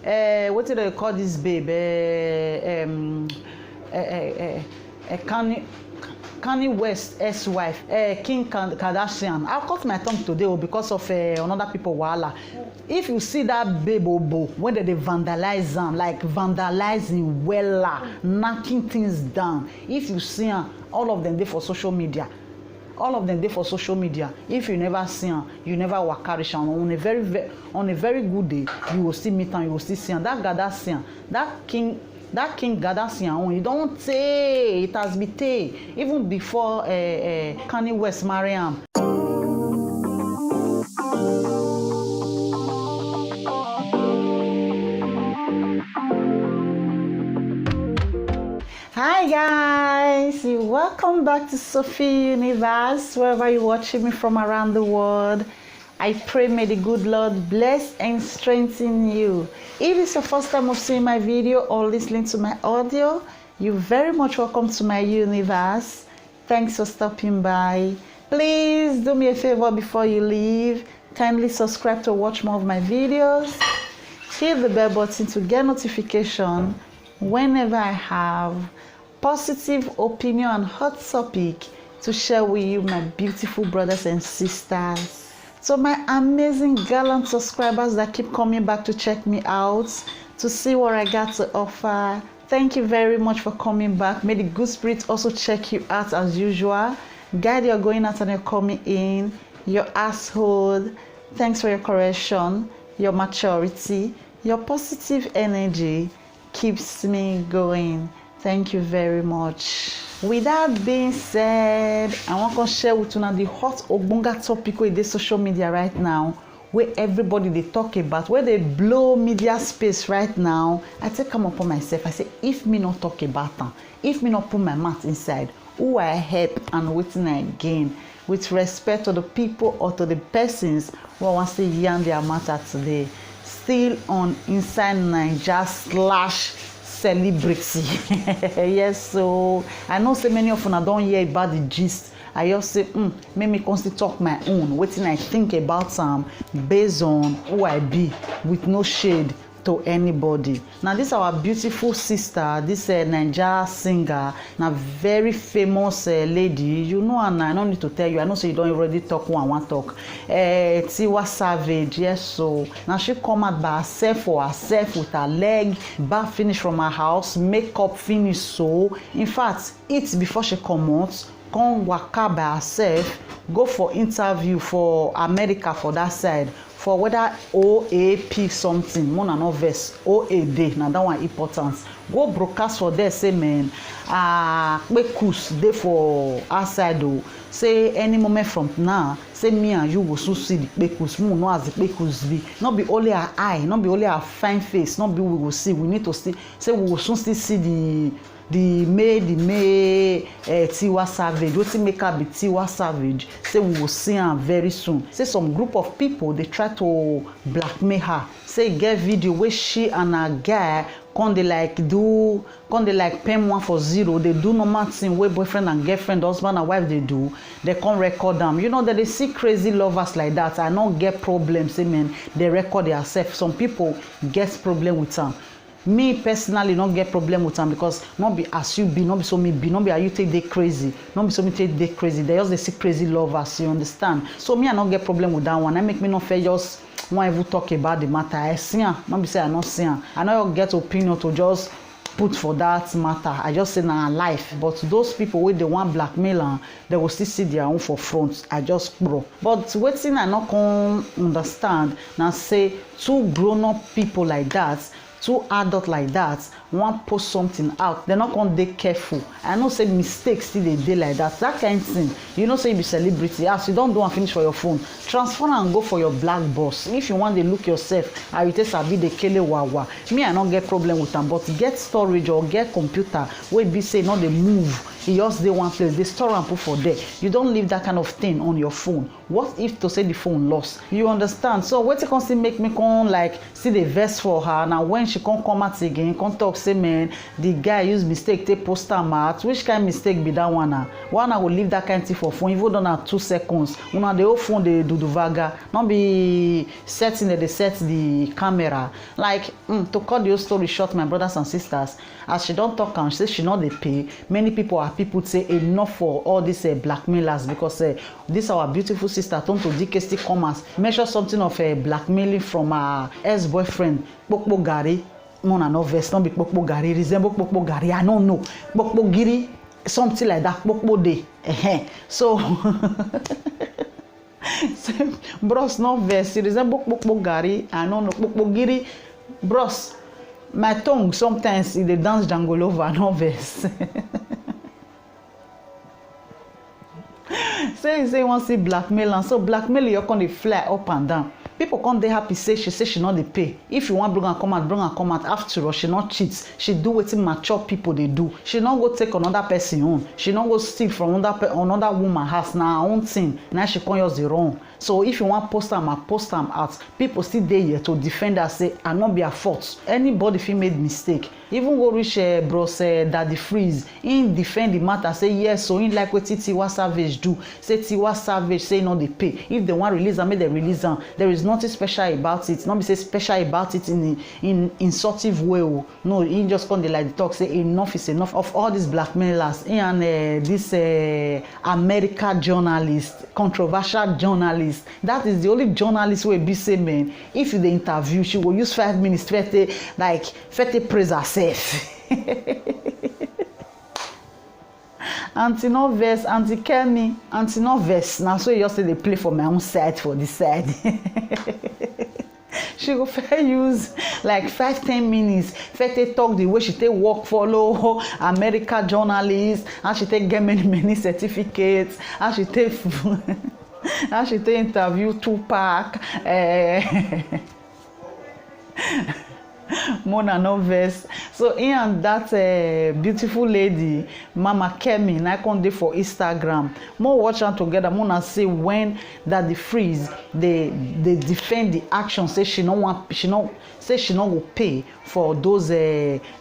what do they call this babe? Kanye West ex-wife, Kim Kardashian. I'll cut my tongue today because of another people wahala. If you see that babe obo when they vandalize them, like vandalizing knocking things down. If you see them, all of them they for social media. All of them they for social media. If you never see them, you never walk carry them. On a very good day, you will still meet them, you will still see them. That Kardashian, that King Kardashian, you don't say it has been tay even before Kanye West marry him. Hi guys, welcome back to Sophie Universe, wherever you're watching me from around the world. I pray may the good Lord bless and strengthen you. If it's your first time of seeing my video or listening to my audio, you're very much welcome to my universe. Thanks for stopping by. Please do me a favor before you leave. Kindly subscribe to watch more of my videos. Hit the bell button to get notification whenever I have positive opinion and hot topic to share with you, my beautiful brothers and sisters. So my amazing gallant subscribers that keep coming back to check me out, to see what I got to offer, thank you very much for coming back. May the good spirit also check you out as usual. Guide your going out and your coming in, your asshole. Thanks for your correction, your maturity, your positive energy keeps me going. Thank you very much. With that being said, I want to share with you now the hot ogbonga topic with the social media right now, where everybody they talk about, where they blow media space right now. I take come upon myself. I say, if me not talk about them, if me not put my mouth inside, who I help and waiting again, with respect to the people or to the persons who want to yarn their matter today, still on Inside Naija / celebrity. Yes, so I know so many of you don't hear about the gist. I just say make me constantly talk my own wetin I think about based on who I be, with no shade to anybody. Now this our beautiful sister, this Naija singer, na very famous lady. You know, and I don't need to tell you. I know so you don't already talk who I want talk. Tiwa Savage, yes. So now she come out by herself for herself with her leg back finish from her house, makeup finish. So in fact, eat before she come out. Come waka by herself, go for interview for America for that side. For whether OAP something, more than no verse, OAD, now that one important. Go broadcast for there, say man, Bekus dey for outside though. Say any moment from now, say me and you will soon see the Bekus. We know as the Bekus be. Not be only our eye, not be only our fine face, not be we will see. We need to see. Say we will soon still see the May Tiwa Savage. Wetin make her be Tiwa Savage? Say we will see her very soon. Say some group of people they try to blackmail her. Say get video where she and her guy come they like pen 1 for 0. They do normal thing where boyfriend and girlfriend, husband and wife they do. They can't record them. You know that they see crazy lovers like that. I don't get problems. Say man, they record themselves. Some people get problem with them. Me personally don't get problem with them because not be as you be, not be so me be, not be how you take they crazy, not be so me take they crazy. They just they see crazy lovers, you understand? So me I don't get problem with that one. I make me not fair just want even talk about the matter. I see her, not be say I not see her. I know you get opinion to just put for that matter. I just say na life. But those people with the one blackmailer, they will still see their own for front. I just bro. But waiting I not can understand now say two grown up people like that, two adults like that, one post something out, they're not gonna be careful. I know say mistakes still they dey like that. That kind of thing. You know say you be celebrity. As you don't do and finish for your phone, transfer and go for your black boss. If you want to look yourself, I will tell sabi the kele wawa. Me I don't get problem with them, but get storage or get computer where be say not they move. You just dey one place, they store and put for there. You don't leave that kind of thing on your phone. What if to say the phone lost? You understand? So what you can still make me come like see the verse for her now when she can't come out again, can't talk, say, man, the guy use mistake, take post am out. Which kind of mistake be that one? One I will leave that kind of thing for phone, even done at 2 seconds. When the whole phone, they do the vaga, not be setting they set the camera. Like, to cut the whole story short, my brothers and sisters, as she don't talk and she say she not they pay, many people say enough for all these blackmailers, because this our beautiful sister turn to DKST commerce, measure something of blackmailing from her ex-boyfriend, Pokpo Gari. Mona no verse, not be Pokpo Gari, resemble Pokpo Gari, I don't know. Pokpo Giri, something like that, Pokpo Day. So, bros, no verse, it resemble Pokpo Gari, I don't know. Pokpo Giri, bros, my tongue sometimes they dance Jangolova, no verse. Say you want to see blackmail, and so blackmail you're going to fly up and down. People come dey happy say she not dey pay. If you want bring her come out. After all, she not cheat. She do wetin mature people they do. She not go take another person own. She not go steal from another woman house. Na her own thing. Now she come use the wrong. So if you want post them out. People still there here to defend her, say I not be her fault. Anybody fit made mistake. Even go reach bros Daddy Freeze. He defend the matter, say yes, so he like wetin Tiwa Savage do. Say Tiwa Savage say no they pay. If they want release am, make them release am. There is nothing special about it. Not be say special about it in insultive way. No, he just come dey like the talk, say enough is enough of all these blackmailers. He and this America journalist, controversial journalist. That is the only journalist wey be say, man, if you dey interview, she will use 5 minutes to praise herself. Anti-novice, anti-Kemi, anti-novice. Now so you just say they play for my own side, for this side. She go fair use like 5-10 minutes. Fair take talk the way she take work follow America journalist, and she take get many certificates, and she take and she take interview Tupac. Mona Noves. So he and that beautiful lady, Mama Kemi, I come there for Instagram. More watch them together. Mona say when that the freeze, they defend the action. Say she no go pay for those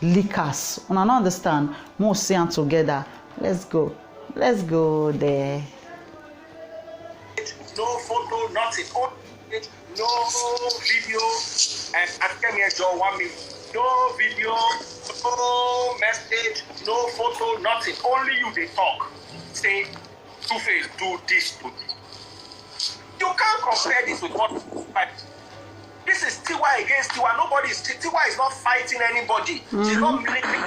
liquors. And I don't understand. More say them together. Let's go there. No photo, nothing. No video, and Kemi Joe 1 minute. No video, no message, no photo, nothing. Only you they talk. Say, Two-Face, do this to me. You can't compare this with what. This is Tiwa against Tiwa. Tiwa is not fighting anybody. She's not making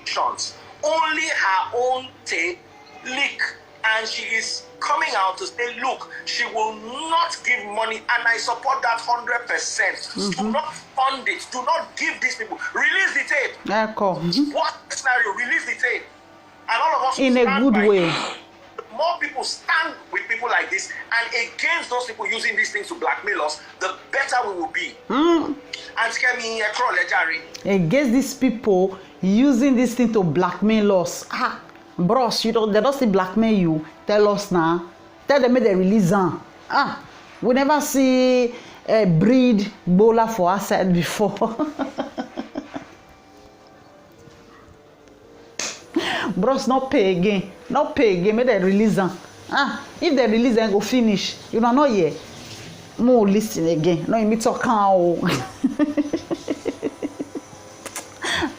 actions. Only her own take leak. And she is coming out to say, look, she will not give money, and I support that 100%. Do not fund it. Do not give these people. Release the tape. What scenario? Release the tape. And all of us in a good way. More people stand with people like this and against those people using these things to blackmail us, the better we will be. And Kemi, against these people using this thing to blackmail us. Bros, they don't see blackmail you. Tell us now. Tell them they release them. We never see a breed bowler for our side before. Bros, not pay again. Make they release them. If they release them, go finish. You don't know yet. More listen again. No, you meet talk.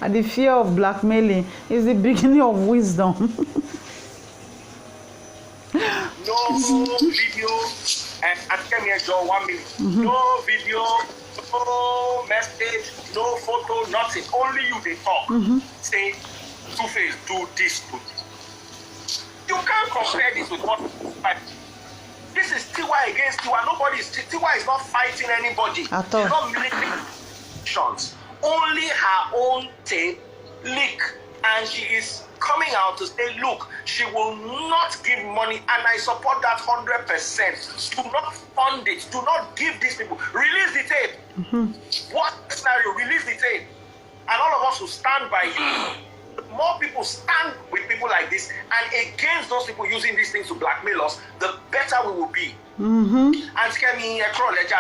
And the fear of blackmailing is the beginning of wisdom. No video, and Kemi Joe 1 minute. No video, no message, no photo, nothing. Only you they talk. Say, Two-Face, do this to me. You can't compare this with what. This is Tiwa against Tiwa. Tiwa is not fighting anybody. She's not making actions. Only her own tape leak, and she is coming out to say, look, she will not give money, and I support that 100%. Do not fund it. Do not give these people. Release the tape. What scenario? Release the tape. And all of us will stand by you. More people stand with people like this and against those people using these things to blackmail us, the better we will be. And Kemi, welcome to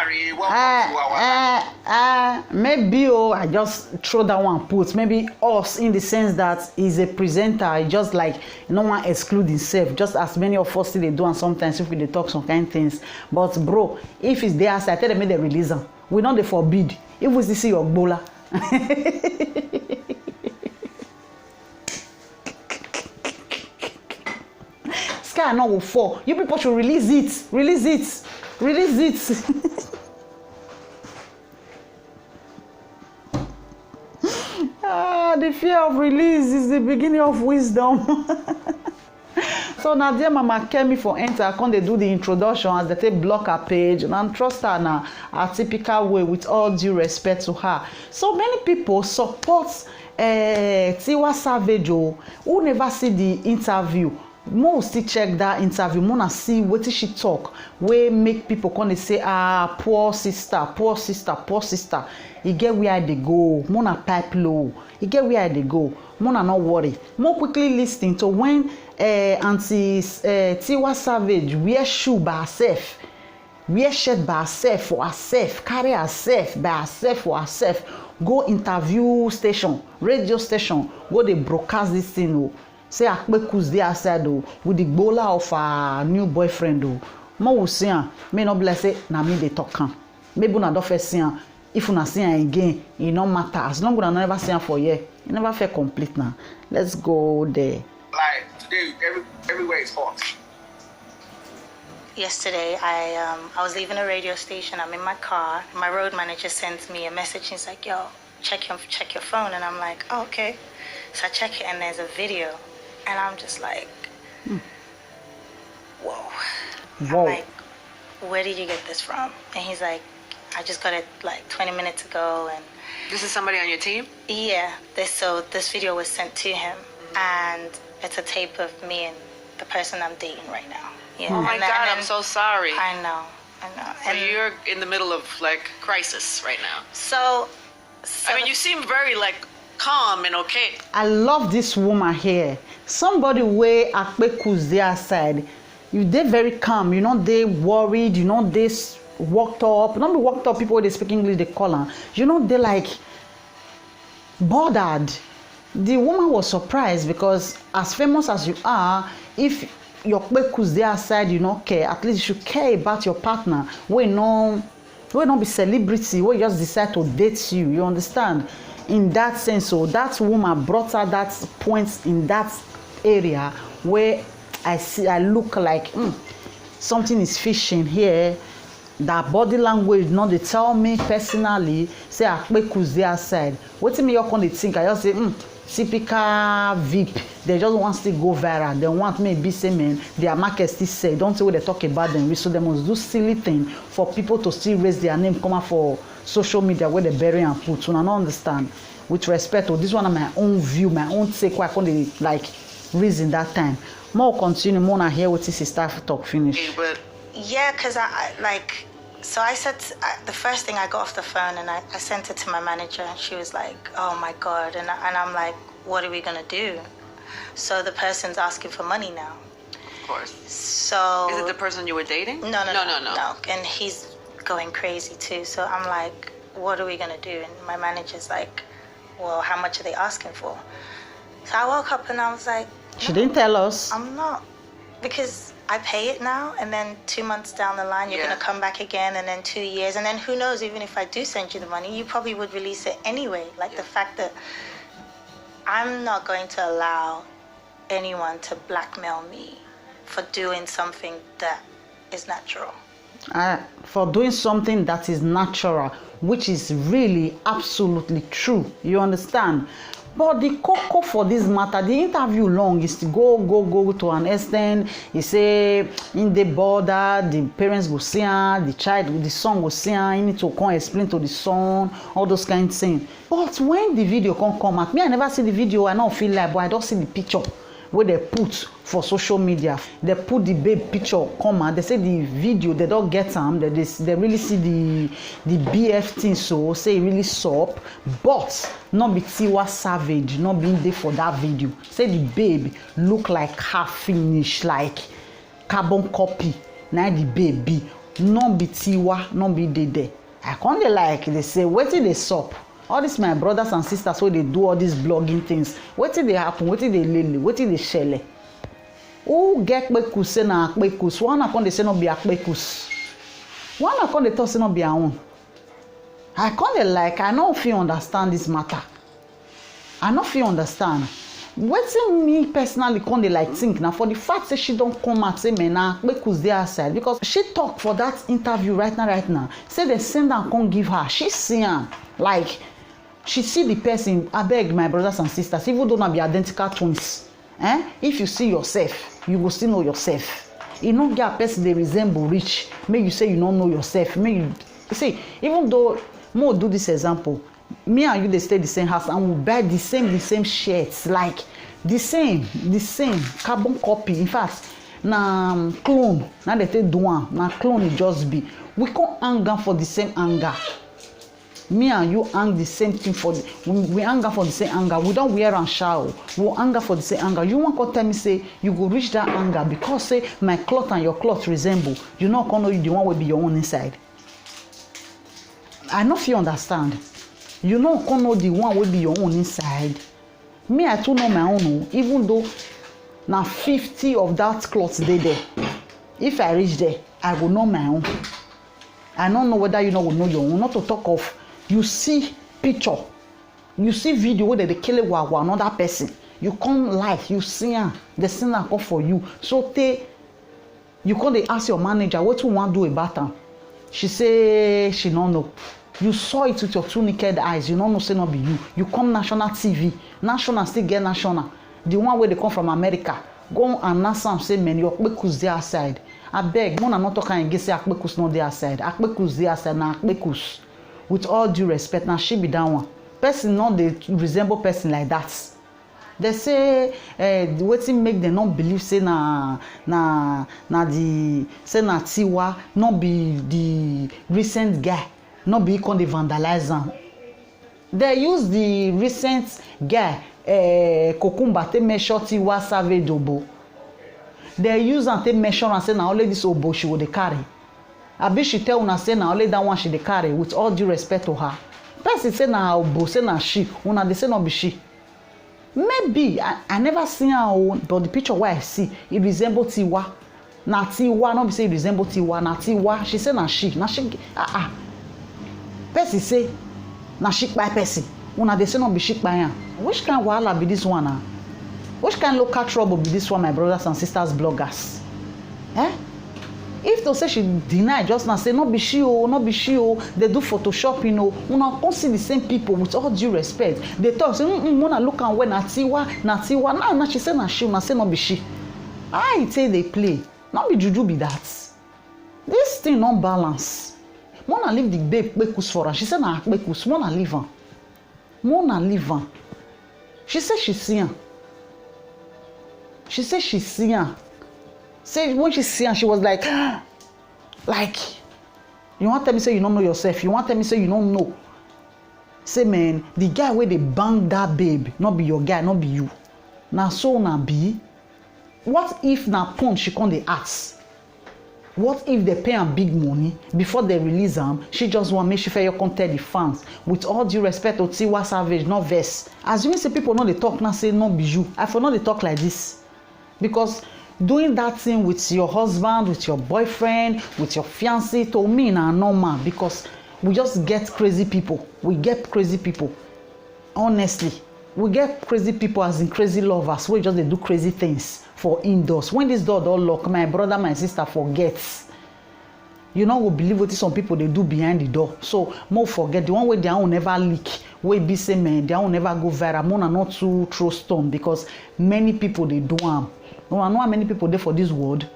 our maybe I just throw that one put. Maybe us in the sense that he's a presenter, just like no one exclude himself, just as many of us they do, and sometimes if we talk some kind of things. But bro, if it's there, I tell them they release them. We not they forbid. If we see your bola. Sky now will fall. You people should release it. Release it. Release it. The fear of release is the beginning of wisdom. So now dear Mama Kemi for enter, can they do the introduction as they take block her page and trust her now a typical way with all due respect to her. So many people support Tiwa Savage who never see the interview. Most check that interview, wanna see what she talk, where make people come and say, poor sister, poor sister, poor sister. You get where they go, wanna pipe low. You get where they go, wanna not worry. More quickly listening to when Auntie Tiwa Savage wear shoe by herself, wear shirt by herself for herself, carry herself by herself for herself, go interview station, radio station, go they broadcast this thing. Say Akpekus dey outside with the gbola of her new boyfriend Mo will see her, may not bless it, na me dey talk am. Maybe una don first see her. If una see her again, it no matter. As long as una never see her for a year, it never feel complete now. Let's go there. Like today, everywhere is hot. Yesterday, I was leaving a radio station. I'm in my car. My road manager sends me a message. He's like, "Yo, check your phone," and I'm like, "Oh, okay." So I check it, and there's a video. And I'm just like, whoa. I'm like, where did you get this from? And he's like, I just got it like 20 minutes ago. And this is somebody on your team? Yeah. This video was sent to him. And it's a tape of me and the person I'm dating right now. Yeah. Oh my God, I'm so sorry. I know. So you're in the middle of like crisis right now. So I mean, you seem very like calm and okay. I love this woman here. Somebody where Akpekus dey outside, you dey very calm, you know they worried, you know they walked up. Not be walked up, people they speak English they call her. You know they like bothered. The woman was surprised because as famous as you are, if your Akpekus dey outside, you don't care. At least you should care about your partner. We not be celebrity. We just decide to date you. You understand? In that sense, so that woman brought her that point in that area where I look like something is fishing here. That body language, not they tell me personally, say Akpekus dey outside. What me you come to think? I just say, typical VIP. They just want to go viral. They want maybe say man, their market still say, don't say what they talk about them. So they must do silly thing for people to still raise their name, come out for social media where they bury and put. So I don't understand. With respect to this one, of my own view, my own take, why I can't like reason that time. More continue, more I hear what his sister talk finish. But yeah, because I like, so I said the first thing I got off the phone and I sent it to my manager and she was like, "Oh my God," and I'm like, "What are we gonna do?" So the person's asking for money now. of course. So Is it the person you were dating? No. And he's going crazy too. So I'm like, what are we gonna do? And my manager's like, well, how much are they asking for? So I woke up and I was like, She didn't tell us. I'm not, because I pay it now, and then 2 months down the line, you're Yeah. gonna come back again, and then 2 years, and then who knows, even if I do send you the money, you probably would release it anyway. Like the fact that I'm not going to allow anyone to blackmail me for doing something that is natural. For doing something that is natural, which is really absolutely true. You understand? But the cocoa for this matter, the interview long is to go to an extent. He say in the border, the parents go see her, the son go see her, he need to come explain to the son, all those kind of things. But when the video come at me, I never see the video, I don't feel like, but I don't see the picture where they put for social media. They put the babe picture come out. They say the video they don't get them. They really see the BF thing, so say it really soap, but not be Tiwa Savage, not being there for that video. Say the babe look like half finished, like carbon copy. na the baby no be Tiwa no be Dede. I can't dey like they say wetin dey sup. All these my brothers and sisters wey dey do all these blogging things, wetin dey happen, wetin dey lele, wetin dey shele. Who get kpekus say na kpekus? One na come dey say no be kpekus. One na come dey talk say no be her own. I can't dey like, I no fit understand this matter. I no fit understand. Wetin me personally come dey like think na for the fact say she don come out say me na kpekus dey outside, because she talk for that interview right now say they send am come give her. She see am like she see the person. Abeg my brothers and sisters, even though na be identical twins, if you see yourself you go still know yourself. E no get a person dey resemble reach make you say you no know yourself. Make you see, even though mo do this example, me and you dey stay the same house and we buy the same shirts, like the same carbon copy. In fact na clone na dey take do am, na clone e just be. We come hang am for the same hanger. Me and you hang the same thing for we hang am for the same hanger. We don't wear and shower. We hang am for the same hanger. You want to tell me say you go reach that hanger because say my cloth and your cloth resemble. You not gonna know you the one will be your own inside. I no fit understand. You not gonna know the one will be your own inside. Me, I too know my own. Even though now 50 of that cloth they there. If I reach there, I will know my own. I don't know whether you know will know your own. Not to talk of you see picture, you see video where they kill another person. You come live, you see her, the sinner come for you. So you come they ask your manager what you want to do about her. She say she don't know. You saw it with your two naked eyes. You don't know say not be you. You come national TV. National still get national. The one where they come from America. Go and ask them say man your kpekus dey outside. I beg, Mona not talking against say kpekus not dey outside. Kpekus dey outside na kpekus. With all due respect, now she be that one. Person not they resemble person like that. They say wetin make them not believe say na the say na Tiwa not be the recent guy. Not be con dey vandalize am. They use the recent guy Kokumba to measure Tiwa Savage Obo. They use am to measure and say na only this Obo she would carry. Abi she tell una say na only that one she dey carry. With all due respect to her, person say na Obo, say na she. Una dey say no be she. Maybe I never see her, but the picture where I see it resemble Tiwa. Na Tiwa, no be say it resemble Tiwa. Na Tiwa. She say na she. Na she. Person say na she by person. Una dey say no be she by am. Which kind wahala be this one now? Which kind local trouble be this one, my brothers and sisters bloggers? If to say she deny just now, say no be she no be she they do photoshopping una come see the same people. With all due respect, they talk say Mona look and when na Tiwa now she say na she, una say no be she. I say they play, not be juju be that. This thing not balance. Mona leave the babe kpekus for her. She say na kpekus. Mona leave her. Mona leave her. She say she see her. She say she see her. Say when she see her, she was like, you want to tell me say you don't know yourself? You want to tell me say you don't know? Say man, the guy where they bang that babe, not be your guy, not be you. Now so na be. What if na porn she come dey ask? What if they pay am big money before they release am? She just want make she fair come tell the fans. With all due respect to Tiwa Savage, not vex. Assuming say people know they talk now, say no be you. I for know they talk like this. Because doing that thing with your husband, with your boyfriend, with your fiancé, to me na normal. Because we just get crazy people. We get crazy people. Honestly, we get crazy people as in crazy lovers. We just they do crazy things for indoors. When this door don't lock, my brother, my sister forgets. You know, we believe what some people they do behind the door. So more forget the one way their own never leak. Way be say man, their own never go viral. More not too throw stone because many people they do them. No, I know how many people there for this world.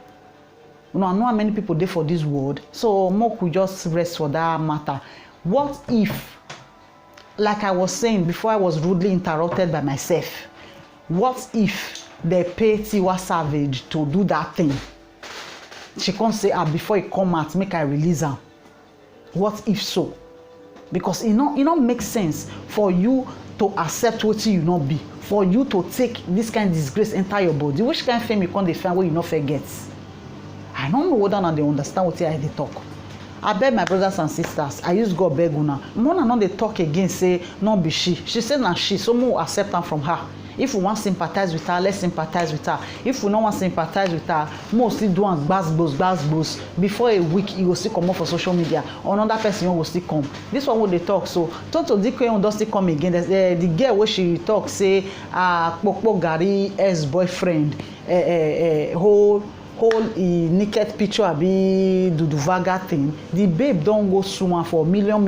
No, I know how many people there for this world. So more could just rest for that matter. What if, like I was saying before I was rudely interrupted by myself, what if they pay Tiwa Savage to do that thing? She can't say before it come out, make I release her. What if so? Because it don't make sense for you to accept what you not be. For you to take this kind of disgrace enter your body. Which kind of fame you can't define where you not forget? I don't know whether they understand what I dey talk. I beg my brothers and sisters, I use God beg una. Mona no dey talk again say no be she. She say na she, so mo accept am from her. If we want sympathize with her, let's sympathize with her. If we no want sympathize with her, mo still do am gbas. Before a week, you go still come up for social media. Another person will still come. This one wey dey talk so. Tonto Dike don still come again. The girl wey she talk say Kpokpo Gari ex-boyfriend hold a naked picture abi Duduvaga thing. The babe don go sue am for million.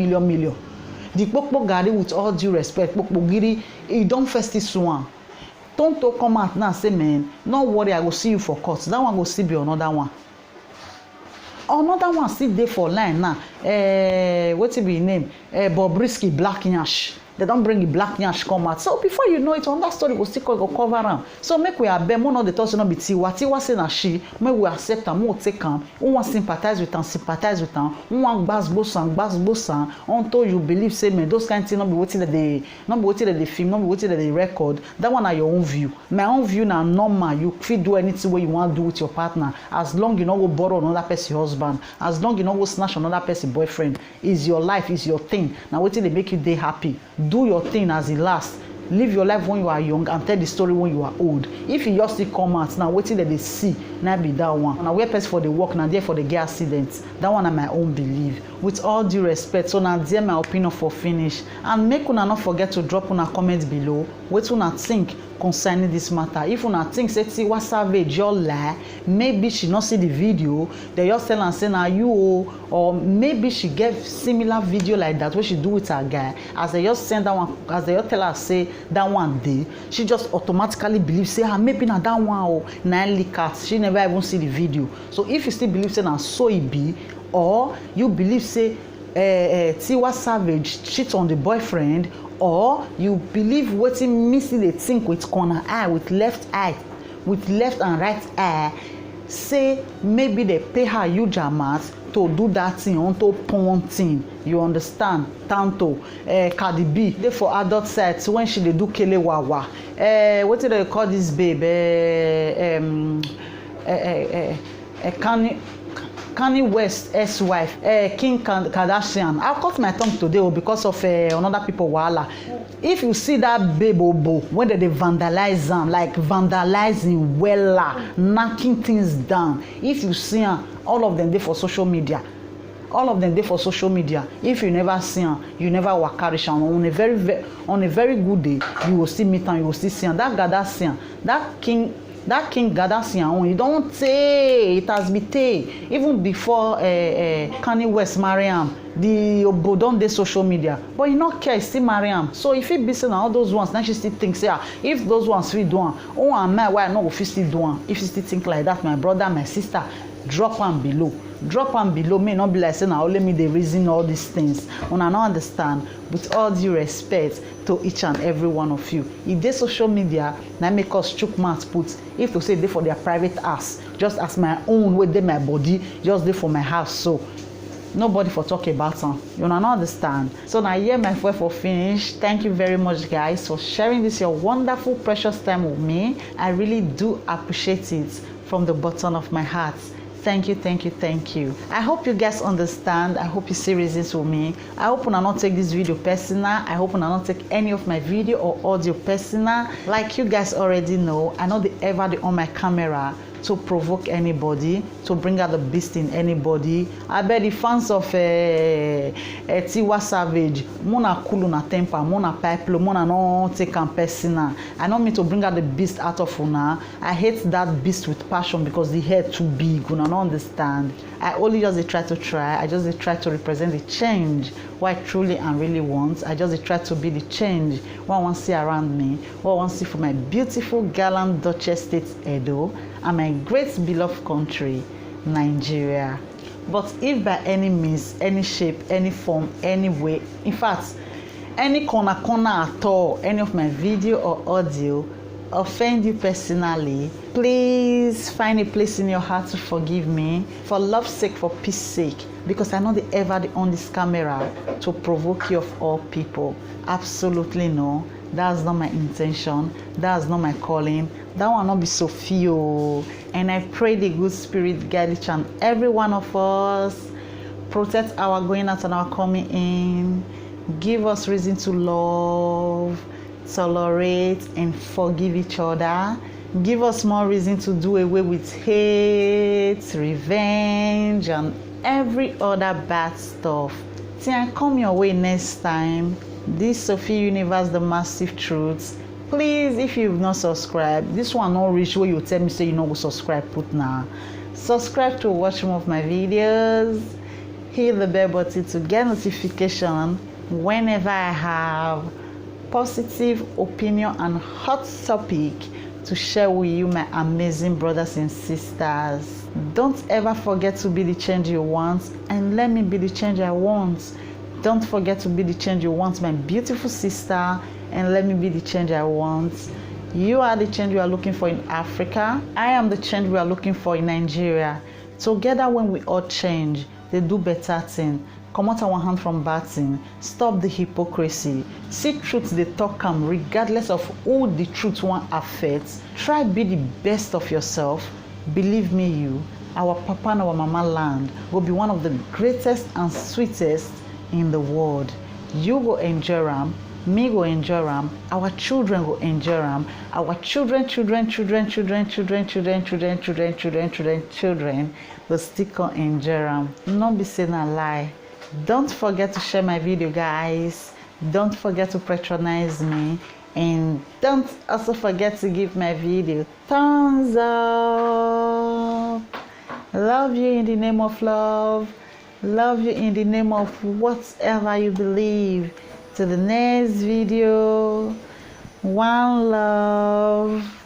The Kpokpo Gari, with all due respect, Kpokpo Giri, he don first sue am. Tonto come out now say, man, no worry, I go see you for court. That one go still be another one. Another one still dey for line now. Wetin be him name? Bobrisky Black Nyash. They don't bring the Black Nyash come out. So before you know it, on that story go still go cover am. So make we abeg, mo no dey talk say no be Tiwa say na she. Make we accept am, mo take am. Who want sympathize with am? Who want gbas am? Until you believe say man, those kind things no be wetin they film, no be wetin they record. That one na your own view. My own view na normal. You fit do anything wey you want do with your partner, as long you no go borrow another person husband, as long you no go snatch another person boyfriend. Is your life, is your thing. Na wetin dey make you dey happy. Do your thing as it last. Live your life when you are young and tell the story when you are old. If you just still come out now, waiting that they see, now be that one. Now where person for the work, now there for the get accidents. That one are my own belief. With all due respect, so now there my opinion for finish. And make una not forget to drop una comment below. What una think concerning this matter. If una think say Tiwa Savage your lie, maybe she not see the video, they just tell and say na you, or maybe she gave similar video like that what she do with her guy. As they just send that one, as they just tell her say that one day, she just automatically believes say maybe na that one or na leak out. She never even see the video. So if you still believe say na so it be, or you believe say Tiwa Savage cheat on the boyfriend, or you believe wetin Missy dey think with corner eye, with left and right eye, say maybe they pay her huge amount to do that thing, onto porn thing. You understand? Tanto Cardi B dey for adult sites when she dey do kelewawa. Wetin they call this babe? Kanye West ex-wife, Kim Kardashian. I cut my tongue today because of another people wahala. If you see that babe obo when they vandalize them, like vandalizing wella, knocking things down. If you see them, all of them dey for social media. If you never see them, you never walk carry am. On a very good day, you will still meet them, you will still see them. That Kardashian, that King Kardashian, you don't say it has been tay. Even before Kanye West marry am, the obo don dey social media, but you not care, still marry am. So if it be saying all those ones, now she still think say if those ones fit do am, oh am I why I no go fit still do am? If you still think like that, my brother, my sister, drop am below. May not be like saying now only me dey reason all these things. Una no understand. With all due respect to each and every one of you, if dey social media na make us chook mouth put, if to say dey for their private house, just as my own wey dey my body, just dey for my house. So nobody for talk about them. You know, not understand. So now here my voice for finish. Thank you very much, guys, for sharing this your wonderful precious time with me. I really do appreciate it from the bottom of my heart. Thank you. I hope you guys understand. I hope you see reasons with me. I hope una not take this video personal. I hope una not take any of my video or audio personal. Like you guys already know, I know they ever dey on my camera to provoke anybody, to bring out the beast in anybody. I bet the fans of Tiwa Savage, mona cool na temper, mona pipe, mona no take am personal. I don't mean to bring out the beast out of una. I hate that beast with passion because the head too big. Una no understand. I only just try. I just try to represent the change what I truly and really want. I just try to be the change what I want to see around me, what I want to see for my beautiful gallant Duchess State Edo and my great beloved country, Nigeria. But if by any means, any shape, any form, any way, in fact, any corner at all, any of my video or audio offend you personally, please find a place in your heart to forgive me for love's sake, for peace sake, because I know they ever on this camera to provoke you of all people. Absolutely no. That's not my intention. That's not my calling. That will not be Sophia. And I pray the good spirit guide each and every one of us. Protect our going out and our coming in. Give us reason to love, tolerate, and forgive each other. Give us more reason to do away with hate, revenge, and every other bad stuff. Till I come your way next time, this Sophie Universe, the massive truths. Please, if you've not subscribed, this one not reach where you tell me say you know go subscribe, put now. Subscribe to watch more of my videos. Hit the bell button to get notification whenever I have positive opinion and hot topic to share with you, my amazing brothers and sisters. Don't ever forget to be the change you want, and let me be the change I want. Don't forget to be the change you want, my beautiful sister, and let me be the change I want. You are the change we are looking for in Africa. I am the change we are looking for in Nigeria. Together, when we all change, they do better thing. Come out our hand from bad thing. Stop the hypocrisy. See truth they talk come regardless of who the truth one affects. Try be the best of yourself. Believe me, you, our papa and our mama land will be one of the greatest and sweetest in the world. You go enjoy them, me go enjoy them, our children go enjoy them, our children will still go enjoy them. Not be saying a lie. Don't forget to share my video, guys. Don't forget to patronize me, and don't also forget to give my video thumbs up. Love you in the name of love. Love you in the name of whatever you believe. To the next video. One love.